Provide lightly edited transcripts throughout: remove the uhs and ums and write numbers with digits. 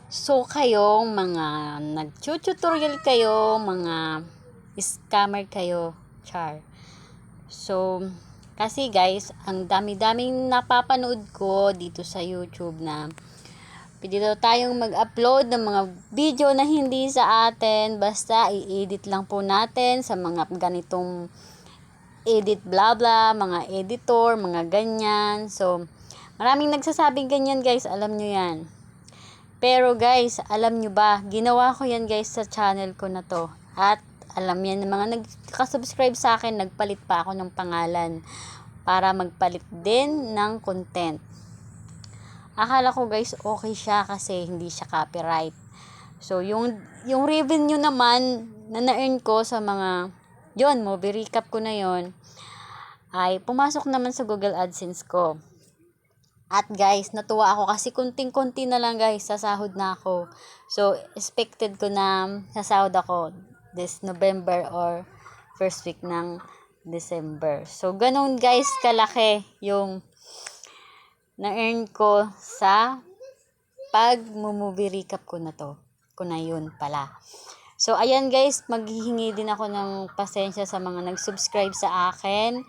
So, kayong mga nag-tutorial kayo, mga scammer kayo, char. So, kasi guys, ang dami-daming napapanood ko dito sa YouTube na pwede daw tayong mag-upload ng mga video na hindi sa atin, basta i-edit lang po natin sa mga ganitong edit bla bla, mga editor, mga ganyan. So, maraming nagsasabing ganyan guys, alam nyo yan. Pero guys, alam nyo ba, ginawa ko yan guys sa channel ko na to. At alam yan, mga nagka-subscribe sa akin, nagpalit pa ako ng pangalan para magpalit din ng content. Akala ko guys, okay siya kasi hindi siya copyright. So, yung revenue naman na na-earn ko sa mga, yon movie recap ko na yon ay pumasok naman sa Google AdSense ko. At guys, natuwa ako kasi kunting-kunti na lang guys, sasahod na ako. So, expected ko na sasahod ako this November or first week ng December. So, ganun guys, kalaki yung na-earn ko sa pag-movie recap ko na to. Ko na yun pala. So, ayan guys, maghihingi din ako ng pasensya sa mga nag-subscribe sa akin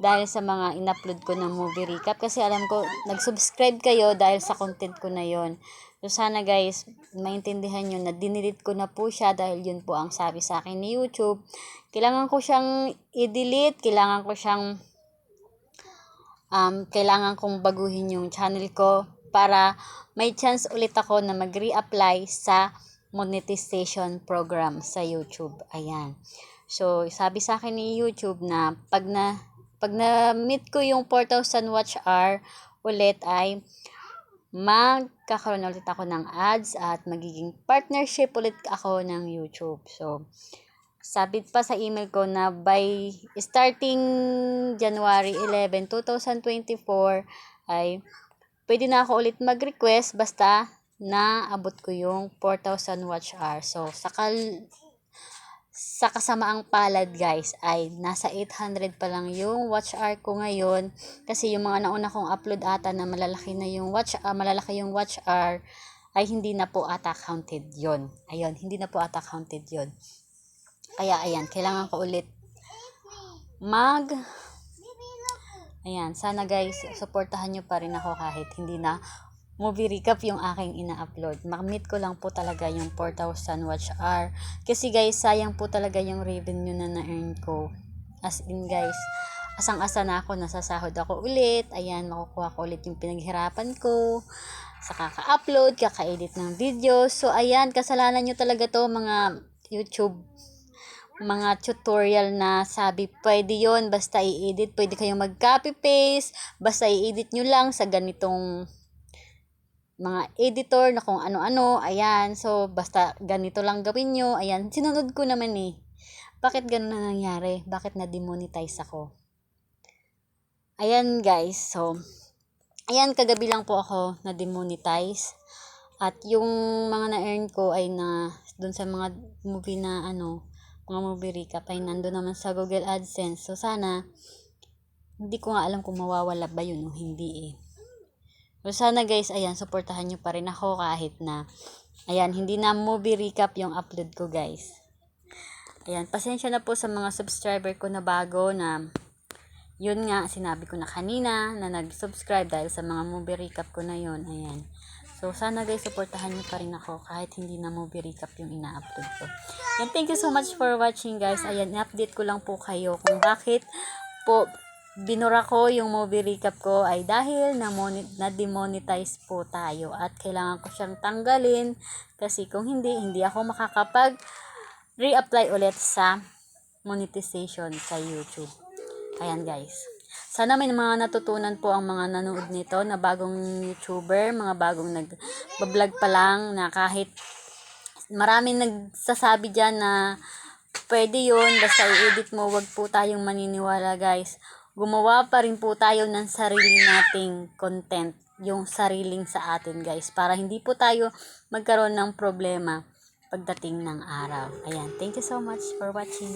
dahil sa mga in-upload ko ng movie recap. Kasi alam ko, nag-subscribe kayo dahil sa content ko na yon. So, sana guys, maintindihan nyo na dinilit ko na po siya dahil yun po ang sabi sa akin ni YouTube. Kailangan ko siyang i-delete, kailangan ko siyang kailangan kong baguhin yung channel ko para may chance ulit ako na mag-reapply sa monetization program sa YouTube. Ayan. So, sabi sa akin ni YouTube na pag na-meet ko yung 4,000 watch hour ulit ay magkakaroon ulit ako ng ads at magiging partnership ulit ako ng YouTube. So, sabi pa sa email ko na by starting January 11, 2024 ay pwede na ako ulit mag-request basta naabot ko yung 4,000 watch hour. So, sa kasamaang palad guys ay nasa 800 pa lang yung watch hour ko ngayon kasi yung mga nauna kong upload ata na malalaki yung watch hour ay hindi na po ata counted yon. Ayun, hindi na po ata counted yon. Kaya ayan, kailangan ko ulit ayan, sana guys suportahan nyo pa rin ako kahit hindi na movie recap yung aking ina-upload. Makamit ko lang po talaga yung 4,000 watch hour. Kasi guys, sayang po talaga yung revenue na na-earn ko. As in guys, asang-asa na ako, nasasahod ako ulit. Ayan, makukuha ko ulit yung pinaghirapan ko. Sa kaka-upload, kaka-edit ng video. So ayan, kasalanan nyo talaga to mga YouTube, mga tutorial na sabi, pwede yon basta i-edit, pwede kayong mag-copy-paste, basta i-edit nyo lang sa ganitong mga editor na kung ano-ano, ayan, so basta ganito lang gawin nyo, ayan, sinunod ko naman eh. Bakit ganun na nangyari? Bakit na-demonetize ako? Ayan guys, so, ayan, kagabi lang po ako na-demonetize. At yung mga na-earn ko ay dun sa mga movie na mga movie recap ay nandun naman sa Google AdSense. So sana, hindi ko nga alam kung mawawala ba yun o hindi eh. So sana guys, ayan, suportahan nyo pa rin ako kahit na, ayan, hindi na movie recap yung upload ko guys. Ayan, pasensya na po sa mga subscriber ko na bago na, yun nga, sinabi ko na kanina na nag-subscribe dahil sa mga movie recap ko na yun, ayan. So sana guys, suportahan nyo pa rin ako kahit hindi na movie recap yung ina-upload ko. And thank you so much for watching guys. Ayan, i-update ko lang po kayo kung bakit po binura ko yung movie recap ko ay dahil na-demonetize po tayo at kailangan ko siyang tanggalin kasi kung hindi ako makakapag reapply ulit sa monetization sa YouTube. Ayan guys. Sana may mga natutunan po ang mga nanood nito na bagong YouTuber, mga bagong nag-vlog pa lang na kahit maraming nagsasabi dyan na pwede yun, basta i-edit mo, wag po tayong maniniwala guys. Gumawa pa rin po tayo ng sarili nating content, yung sariling sa atin guys, para hindi po tayo magkaroon ng problema pagdating ng araw. Ayan, thank you so much for watching.